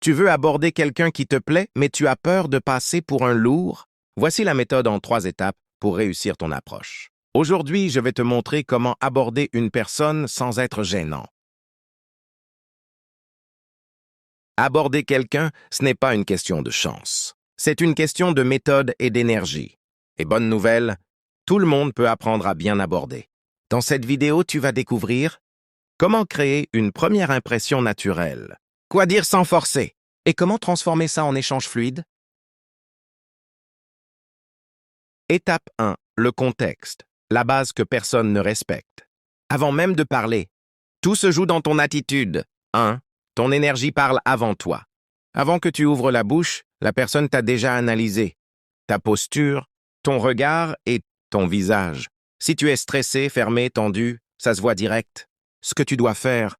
Tu veux aborder quelqu'un qui te plaît, mais tu as peur de passer pour un lourd? Voici la méthode en 3 étapes pour réussir ton approche. Aujourd'hui, je vais te montrer comment aborder une personne sans être gênant. Aborder quelqu'un, ce n'est pas une question de chance. C'est une question de méthode et d'énergie. Et bonne nouvelle, tout le monde peut apprendre à bien aborder. Dans cette vidéo, tu vas découvrir comment créer une première impression naturelle, quoi dire sans forcer, et comment transformer ça en échange fluide. Étape 1. Le contexte, la base que personne ne respecte. Avant même de parler, tout se joue dans ton attitude. 1. Ton énergie parle avant toi. Avant que tu ouvres la bouche, la personne t'a déjà analysé. Ta posture, ton regard et ton visage. Si tu es stressé, fermé, tendu, ça se voit direct. Ce que tu dois faire,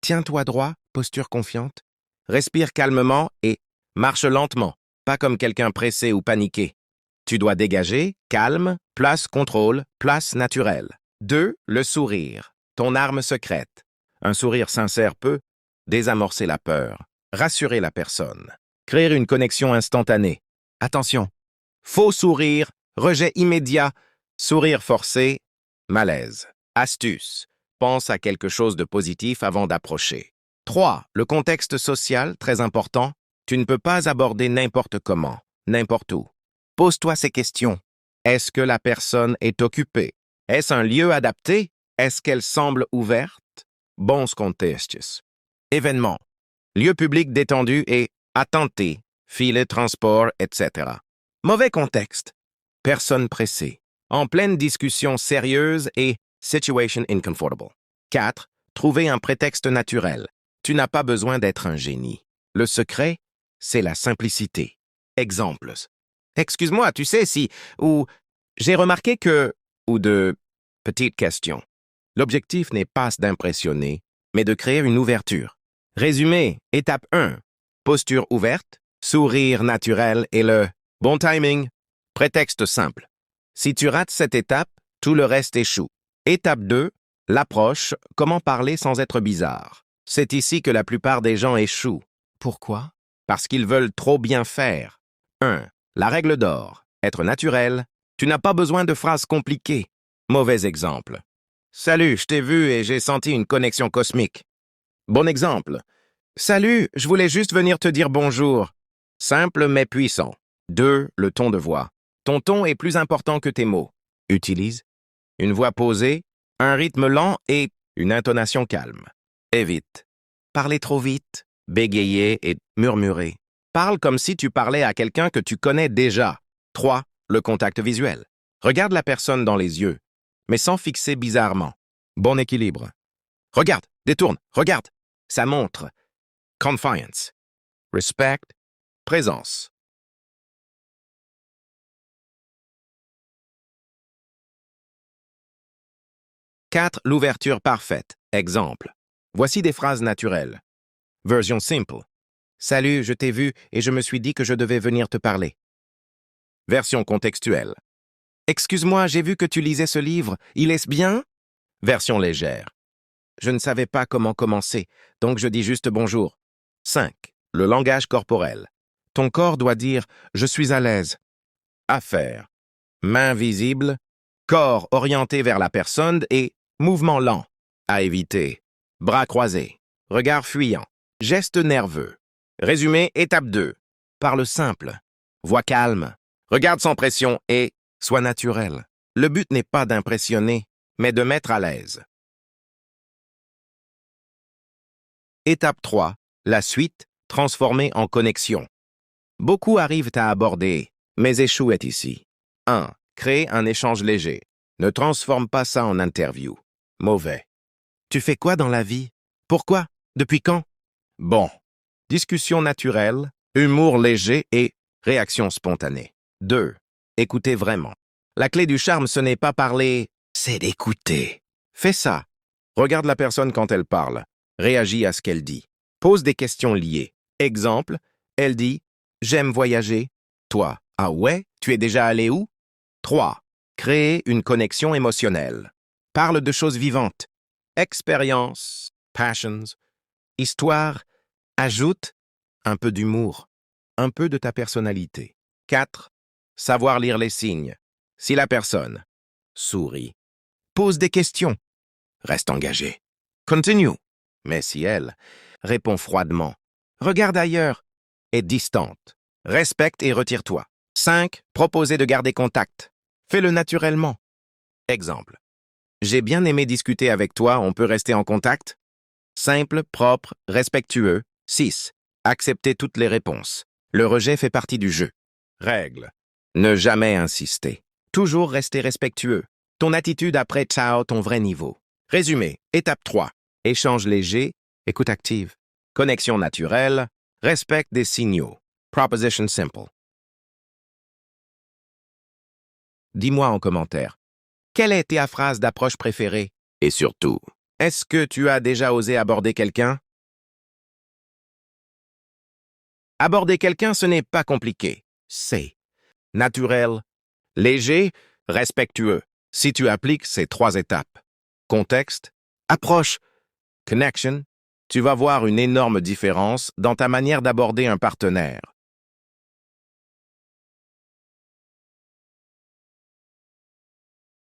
tiens-toi droit, posture confiante. Respire calmement et marche lentement, pas comme quelqu'un pressé ou paniqué. Tu dois dégager, calme, place contrôle, place naturelle. 2. Le sourire, ton arme secrète. Un sourire sincère peut désamorcer la peur, rassurer la personne, créer une connexion instantanée. Attention, faux sourire, rejet immédiat, sourire forcé, malaise. Astuce, pense à quelque chose de positif avant d'approcher. 3. Le contexte social, très important. Tu ne peux pas aborder n'importe comment, n'importe où. Pose-toi ces questions. Est-ce que la personne est occupée? Est-ce un lieu adapté? Est-ce qu'elle semble ouverte? Bons contextes. Événements. Lieu public détendu et attenté, filet, transport, etc. Mauvais contexte. Personne pressée. En pleine discussion sérieuse et situation inconfortable. 4. Trouver un prétexte naturel. Tu n'as pas besoin d'être un génie. Le secret, c'est la simplicité. Exemples. Excuse-moi, tu sais si, ou j'ai remarqué que, ou de petites questions. L'objectif n'est pas d'impressionner, mais de créer une ouverture. Résumé, étape 1. Posture ouverte, sourire naturel et le bon timing. Prétexte simple. Si tu rates cette étape, tout le reste échoue. Étape 2. L'approche, comment parler sans être bizarre. C'est ici que la plupart des gens échouent. Pourquoi? Parce qu'ils veulent trop bien faire. 1. La règle d'or. Être naturel. Tu n'as pas besoin de phrases compliquées. Mauvais exemple. Salut, je t'ai vu et j'ai senti une connexion cosmique. Bon exemple. Salut, je voulais juste venir te dire bonjour. Simple mais puissant. 2. Le ton de voix. Ton ton est plus important que tes mots. Utilise une voix posée, un rythme lent et une intonation calme. Évite. Parler trop vite, bégayer et murmurer. Parle comme si tu parlais à quelqu'un que tu connais déjà. 3. Le contact visuel. Regarde la personne dans les yeux, mais sans fixer bizarrement. Bon équilibre. Regarde, détourne, regarde. Ça montre confiance, respect, présence. 4. L'ouverture parfaite. Exemple. Voici des phrases naturelles. Version simple. Salut, je t'ai vu et je me suis dit que je devais venir te parler. Version contextuelle. Excuse-moi, j'ai vu que tu lisais ce livre. Il est bien? Version légère. Je ne savais pas comment commencer, donc je dis juste bonjour. 5. Le langage corporel. Ton corps doit dire « je suis à l'aise ». Affaire. Main visible, corps orienté vers la personne et mouvement lent. À éviter. Bras croisés. Regard fuyant. Geste nerveux. Résumé, étape 2. Parle simple. Voix calme. Regarde sans pression et sois naturel. Le but n'est pas d'impressionner, mais de mettre à l'aise. Étape 3. La suite, transformée en connexion. Beaucoup arrivent à aborder, mais échouent ici. 1. Créer un échange léger. Ne transforme pas ça en interview. Mauvais. Tu fais quoi dans la vie? Pourquoi? Depuis quand? Bon. Discussion naturelle, humour léger et réaction spontanée. 2. Écoutez vraiment. La clé du charme, ce n'est pas parler, c'est d'écouter. Fais ça. Regarde la personne quand elle parle. Réagis à ce qu'elle dit. Pose des questions liées. Exemple, elle dit « J'aime voyager ». Toi, « Ah ouais? Tu es déjà allé où ?» 3. Créer une connexion émotionnelle. Parle de choses vivantes. Expérience, passions, histoire, ajoute Un peu d'humour. Un peu de ta personnalité. 4. Savoir lire les signes. Si la personne sourit, pose des questions, reste engagé. Continue. Mais si elle répond froidement, regarde ailleurs, est distante, respecte et retire-toi. 5. Proposer de garder contact. Fais-le naturellement. Exemple. J'ai bien aimé discuter avec toi, on peut rester en contact? Simple, propre, respectueux. 6. Accepter toutes les réponses. Le rejet fait partie du jeu. Règle. Ne jamais insister. Toujours rester respectueux. Ton attitude après ciao, ton vrai niveau. Résumé. Étape 3. Échange léger, écoute active. Connexion naturelle, respecte des signaux. Proposition simple. Dis-moi en commentaire. Quelle est ta phrase d'approche préférée? Et surtout, est-ce que tu as déjà osé aborder quelqu'un? Aborder quelqu'un, ce n'est pas compliqué. C'est naturel, léger, respectueux. Si tu appliques ces 3 étapes, contexte, approche, connection, tu vas voir une énorme différence dans ta manière d'aborder un partenaire.